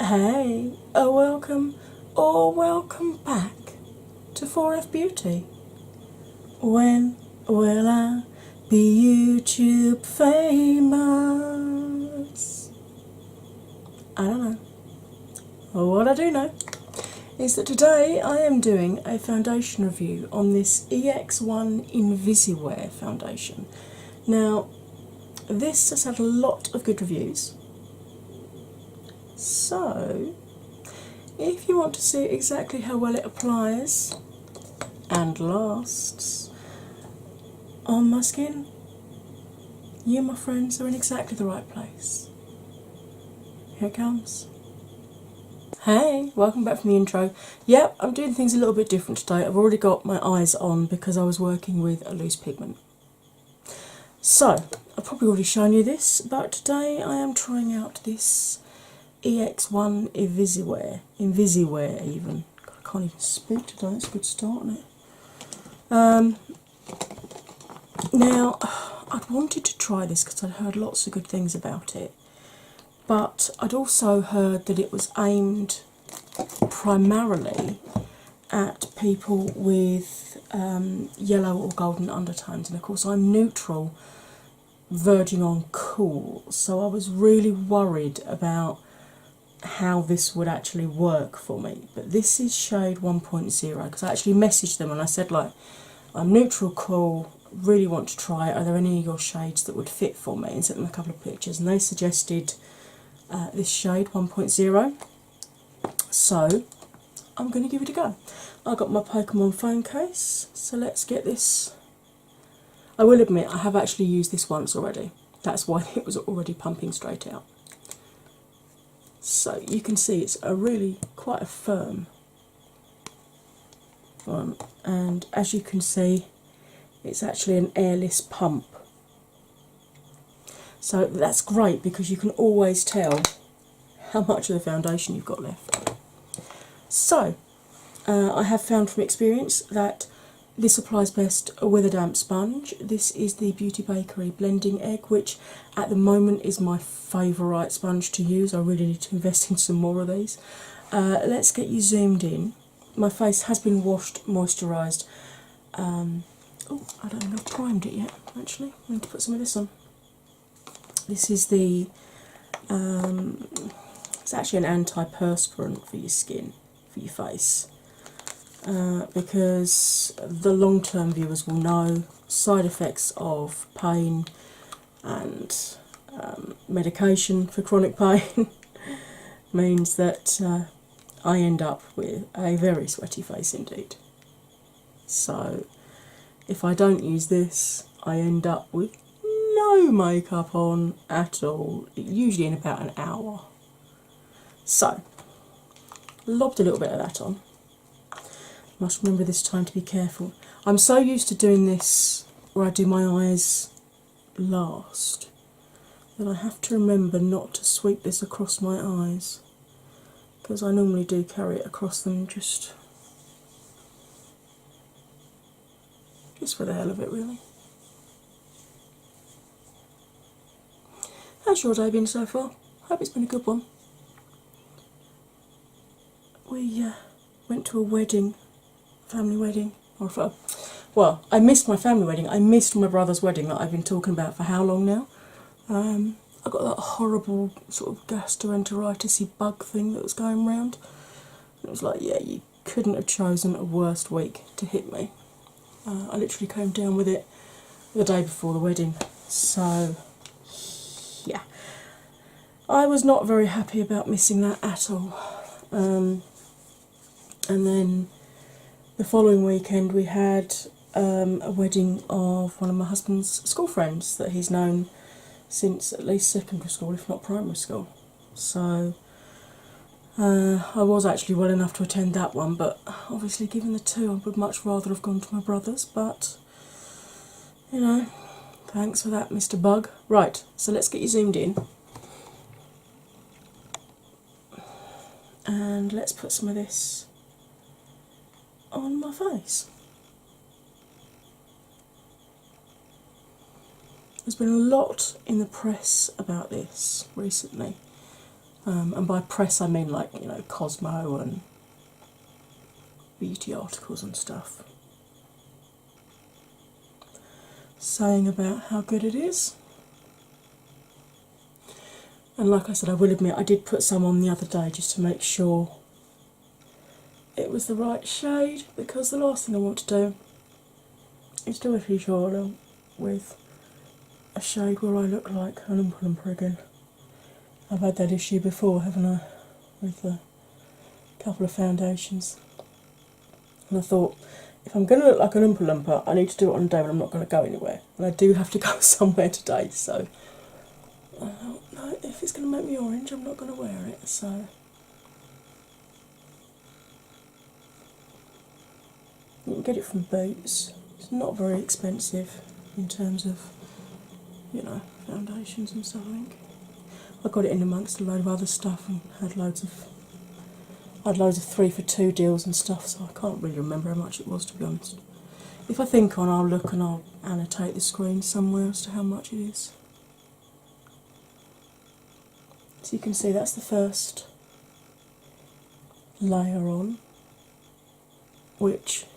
Hey, welcome or welcome back to 4F Beauty. When will I be YouTube famous? I don't know. Well, what I do know is that today I am doing a foundation review on this EX1 Invisiwear foundation. Now, this has had a lot of good reviews. So, if you want to see exactly how well it applies and lasts on my skin, you, my friends, are in exactly the right place. Here it comes. Hey, welcome back from the intro. Yep, I'm doing things a little bit different today. I've already got my eyes on because I was working with a loose pigment. So, I've probably already shown you this, but today I am trying out this EX1 Invisiwear even. God, I can't even speak today, it's a good start, isn't it? Now, I'd wanted to try this because I'd heard lots of good things about it, but I'd also heard that it was aimed primarily at people with yellow or golden undertones, and of course I'm neutral verging on cool, so I was really worried about how this would actually work for me. But this is shade 1.0 because I actually messaged them and I said, like, I'm neutral cool, really want to try it, are there any of your shades that would fit for me, and sent them a couple of pictures, and they suggested this shade 1.0, so I'm going to give it a go. I got my Pokemon phone case, so let's get this. I will admit I have actually used this once already, that's why it was already pumping straight out. So you can see it's a really quite a firm one, and as you can see it's actually an airless pump, so that's great because you can always tell how much of the foundation you've got left. So I have found from experience that this applies best with a damp sponge. This is the Beauty Bakery Blending Egg, which at the moment is my favourite sponge to use. I really need to invest in some more of these. Let's get you zoomed in. My face has been washed, moisturised. Oh, I don't think I've primed it yet, actually. I need to put some of this on. This is the, it's actually an antiperspirant for your skin, for your face. Because the long-term viewers will know side effects of pain and medication for chronic pain means that I end up with a very sweaty face indeed. So if I don't use this, I end up with no makeup on at all, usually in about an hour. So, lobbed a little bit of that on. Must remember this time to be careful. I'm so used to doing this where I do my eyes last that I have to remember not to sweep this across my eyes, because I normally do carry it across them just for the hell of it, really. How's your day been so far? Hope it's been a good one. We went to a wedding, family wedding, well, I missed my family wedding. I missed my brother's wedding that I've been talking about for how long now? I got that horrible sort of gastroenteritis-y bug thing that was going round. It was like, yeah, you couldn't have chosen a worse week to hit me. I literally came down with it the day before the wedding, so yeah, I was not very happy about missing that at all. And then the following weekend we had a wedding of one of my husband's school friends that he's known since at least secondary school, if not primary school. So I was actually well enough to attend that one, but obviously given the two I would much rather have gone to my brother's, but you know, thanks for that, Mr. Bug. Right, so let's get you zoomed in. And let's put some of this on my face. There's been a lot in the press about this recently. And by press I mean like, you know, Cosmo and beauty articles and stuff, saying about how good it is. And like I said, I will admit I did put some on the other day just to make sure it was the right shade, because the last thing I want to do is do a tutorial with a shade where I look like an Oompa Loompa again. I've had that issue before, haven't I, with a couple of foundations. And I thought, if I'm going to look like an Oompa Loompa, I need to do it on a day when I'm not going to go anywhere. And I do have to go somewhere today, so I don't know, if it's going to make me orange, I'm not going to wear it. So you can get it from Boots. It's not very expensive in terms of, you know, foundations and stuff, I think. I got it in amongst a load of other stuff and had loads of 3 for 2 deals and stuff, so I can't really remember how much it was, to be honest. If I think on, I'll look and I'll annotate the screen somewhere as to how much it is. So you can see that's the first layer on, which,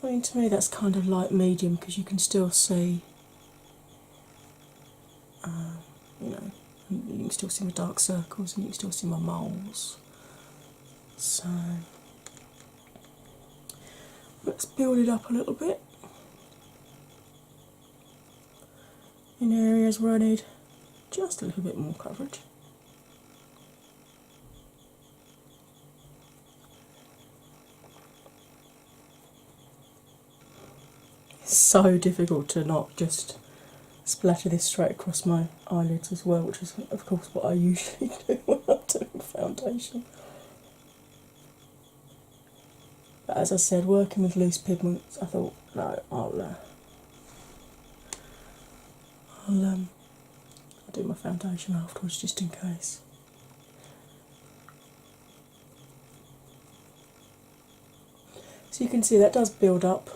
I mean, to me that's kind of light medium, because you can still see, you know, you can still see my dark circles and you can still see my moles. So let's build it up a little bit in areas where I need just a little bit more coverage. It's so difficult to not just splatter this straight across my eyelids as well, which is of course what I usually do when I'm doing foundation. But as I said, working with loose pigments, I thought, no, I'll do my foundation afterwards just in case. So you can see that does build up.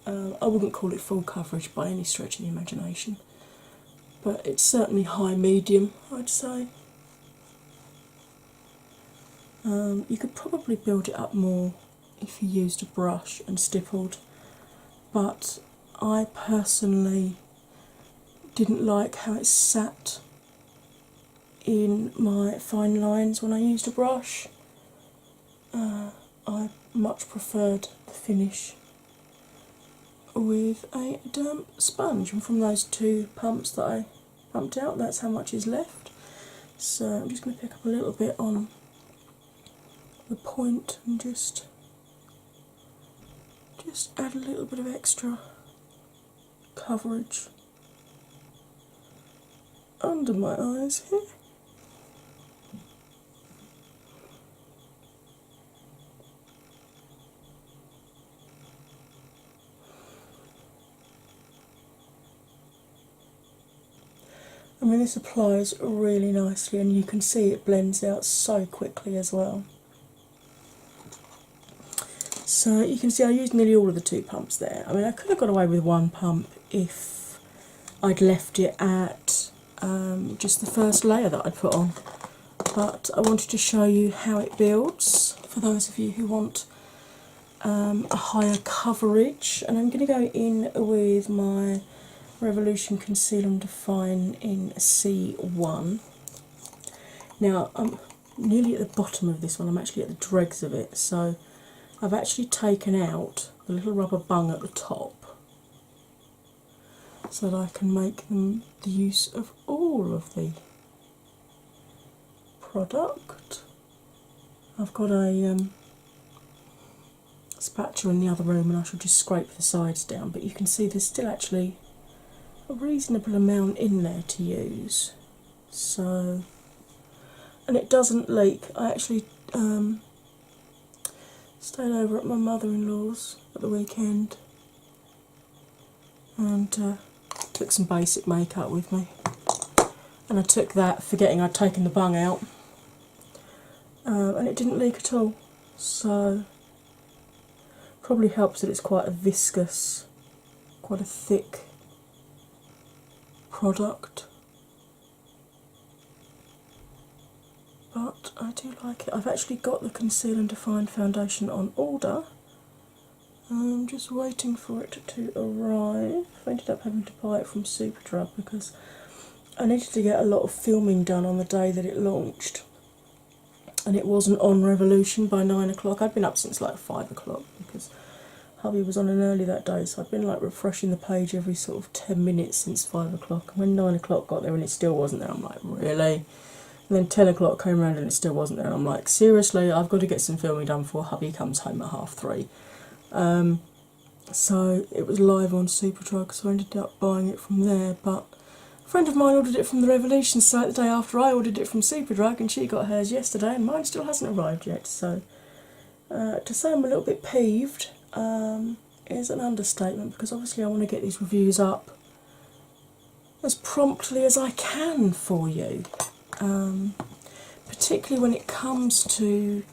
I wouldn't call it full coverage by any stretch of the imagination, but it's certainly high medium, I'd say. You could probably build it up more if you used a brush and stippled, but I personally didn't like how it sat in my fine lines when I used a brush. I much preferred the finish with a damp sponge, and from those 2 pumps that I pumped out, that's how much is left. So I'm just going to pick up a little bit on the point and just add a little bit of extra coverage under my eyes here. I mean, this applies really nicely, and you can see it blends out so quickly as well. So you can see I used nearly all of the 2 pumps there. I mean, I could have got away with 1 pump if I'd left it at just the first layer that I'd put on, but I wanted to show you how it builds for those of you who want a higher coverage. And I'm going to go in with my Revolution Conceal and Define in C1. Now I'm nearly at the bottom of this one, I'm actually at the dregs of it, so I've actually taken out the little rubber bung at the top so that I can make the use of all of the product. I've got a spatula in the other room and I shall just scrape the sides down, but you can see there's still actually a reasonable amount in there to use. So, and it doesn't leak. I actually stayed over at my mother-in-law's at the weekend and took some basic makeup with me, and I took that forgetting I'd taken the bung out, and it didn't leak at all. So probably helps that it's quite a viscous, quite a thick product. but I do like it. I've actually got the Conceal and Define foundation on order. I'm just waiting for it to arrive. I ended up having to buy it from Superdrug because I needed to get a lot of filming done on the day that it launched, and it wasn't on Revolution by 9 o'clock. I'd been up since like 5 o'clock because hubby was on an early that day, so I'd been like refreshing the page every sort of 10 minutes since 5 o'clock. And when 9 o'clock got there and it still wasn't there, I'm like, really? And then 10 o'clock came around and it still wasn't there, and I'm like, seriously, I've got to get some filming done before hubby comes home at 3:30. So it was live on Superdrug, so I ended up buying it from there. But a friend of mine ordered it from the Revolution site the day after I ordered it from Superdrug, and she got hers yesterday, and mine still hasn't arrived yet. So to say I'm a little bit peeved is an understatement, because obviously I want to get these reviews up as promptly as I can for you, particularly when it comes to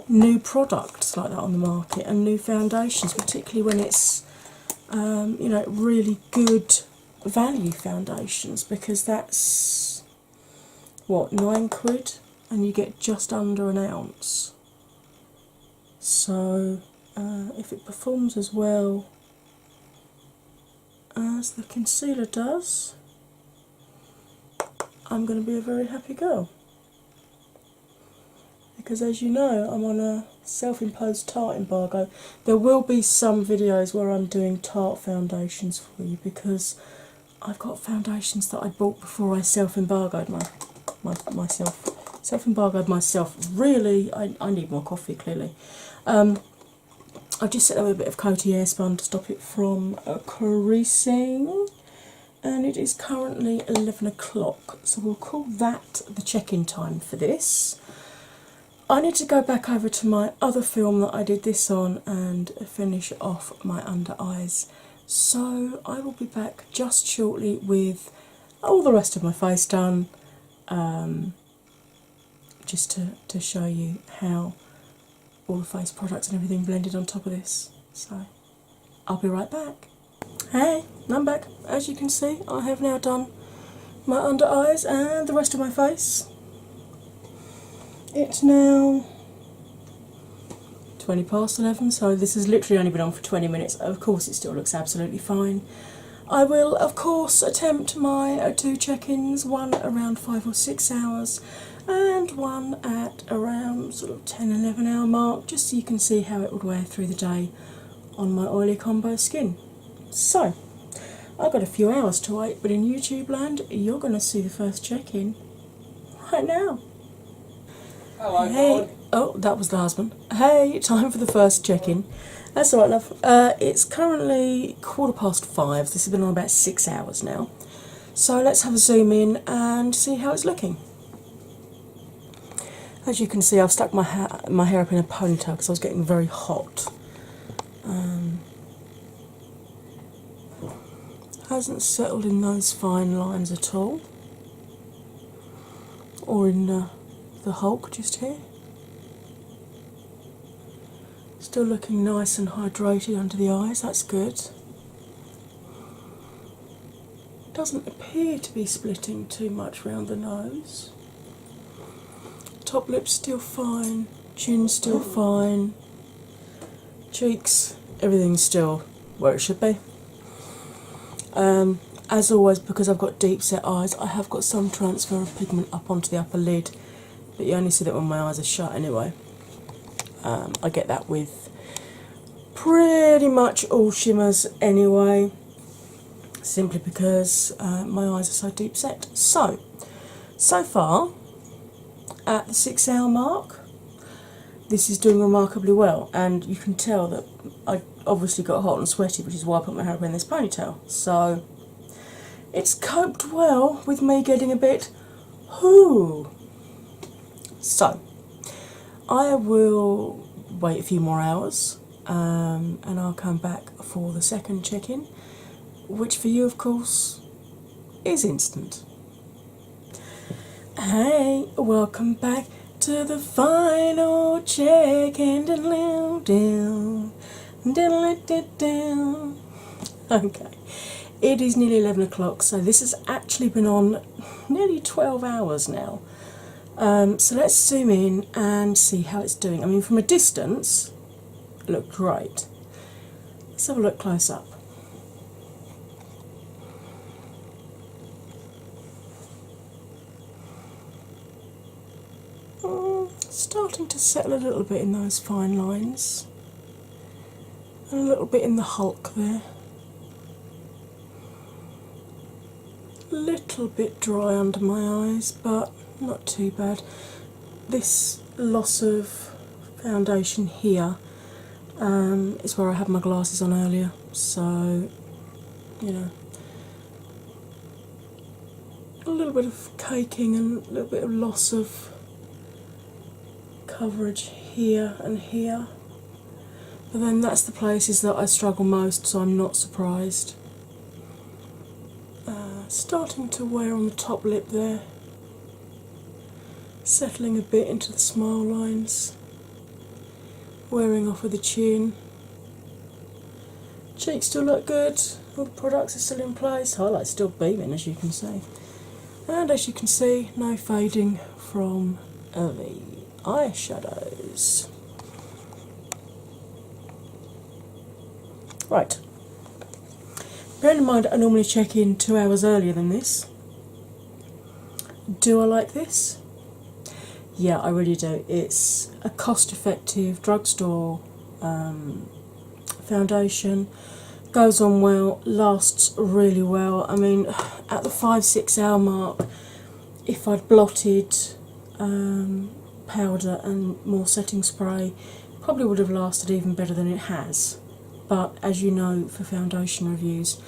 new products like that on the market and new foundations, particularly when it's really good value foundations, because that's what, £9, and you get just under an ounce. So if it performs as well as the concealer does, I'm going to be a very happy girl. Because as you know, I'm on a self-imposed Tarte embargo. There will be some videos where I'm doing Tarte foundations for you, because I've got foundations that I bought before I self-embargoed myself. Self-embargoed myself. Really, I need more coffee, clearly. I've just set up with a bit of Coty Airspun to stop it from creasing. And it is currently 11 o'clock, so we'll call that the check-in time for this. I need to go back over to my other film that I did this on and finish off my under eyes. So I will be back just shortly with all the rest of my face done, just to show you how all the face products and everything blended on top of this. So I'll be right back. Hey, I'm back. As you can see, I have now done my under eyes and the rest of my face. It's now 20 past 11, so this has literally only been on for 20 minutes. Of course, it still looks absolutely fine. I will, of course, attempt my 2 check-ins, one around 5 or 6 hours, and one at around sort of 10-11 hour mark, just so you can see how it would wear through the day on my oily combo skin. So, I've got a few hours to wait, but in YouTube land, you're going to see the first check-in right now. Hello, hey, oh, that was the husband. Hey, time for the first check-in. That's alright, love. It's currently 5:15. This has been on about 6 hours now. So let's have a zoom in and see how it's looking. As you can see, I've stuck my hair up in a ponytail because I was getting very hot. Hasn't settled in those fine lines at all, or in the Hulk just here. Still looking nice and hydrated under the eyes, that's good. Doesn't appear to be splitting too much round the nose. Top lip's still fine, chin still fine, cheeks, everything's still where it should be. As always, because I've got deep set eyes, I have got some transfer of pigment up onto the upper lid, but you only see that when my eyes are shut anyway. I get that with pretty much all shimmers anyway, simply because my eyes are so deep set. So far, at the 6 hour mark, this is doing remarkably well, and you can tell that I obviously got hot and sweaty, which is why I put my hair up in this ponytail. So it's coped well with me getting a bit whoo. So I will wait a few more hours, and I'll come back for the second check-in, which for you, of course, is instant. Hey, welcome back to the final check-in. Okay, it is nearly 11 o'clock, so this has actually been on nearly 12 hours now. So let's zoom in and see how it's doing. I mean, from a distance, it looked great. Let's have a look close up. Starting to settle a little bit in those fine lines, and a little bit in the hulk there. A little bit dry under my eyes, but not too bad. This loss of foundation here is where I had my glasses on earlier, so you know, a little bit of caking and a little bit of loss of coverage here and here, but then that's the places that I struggle most, so I'm not surprised. Starting to wear on the top lip there, settling a bit into the smile lines, wearing off with the chin. Cheeks still look good, all the products are still in place, highlight's still beaming as you can see, and as you can see, no fading from the eyeshadows. Right, bearing in mind I normally check in 2 hours earlier than this. Do I like this? Yeah, I really do. It's a cost-effective drugstore foundation, goes on well, lasts really well. I mean, at the 5-6 hour mark, if I'd blotted powder and more setting spray, probably would have lasted even better than it has. But as you know, for foundation reviews,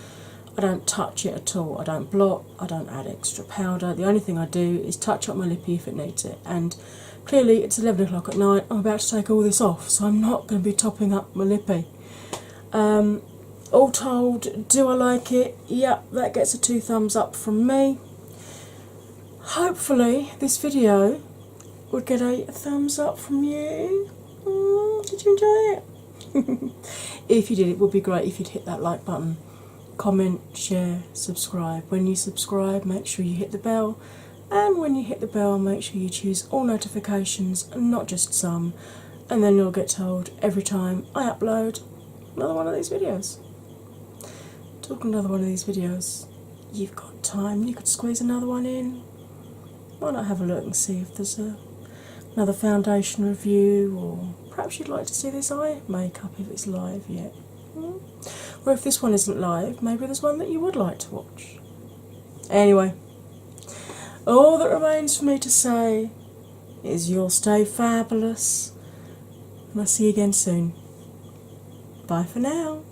I don't touch it at all. I don't blot, I don't add extra powder. The only thing I do is touch up my lippy if it needs it. And clearly it's 11 o'clock at night, I'm about to take all this off, so I'm not going to be topping up my lippy. All told, do I like it? Yep, that gets a 2 thumbs up from me. Hopefully this video would get a thumbs up from you. Did you enjoy it? If you did, it would be great if you'd hit that like button, comment, share, subscribe. When you subscribe, make sure you hit the bell, and when you hit the bell, make sure you choose all notifications, not just some, and then you'll get told every time I upload another one of these videos. Talking another one of these videos, you've got time, you could squeeze another one in. Why not have a look and see if there's another foundation review, or perhaps you'd like to see this eye makeup if it's live yet. Or if this one isn't live, maybe there's one that you would like to watch. Anyway, all that remains for me to say is you'll stay fabulous, and I'll see you again soon. Bye for now.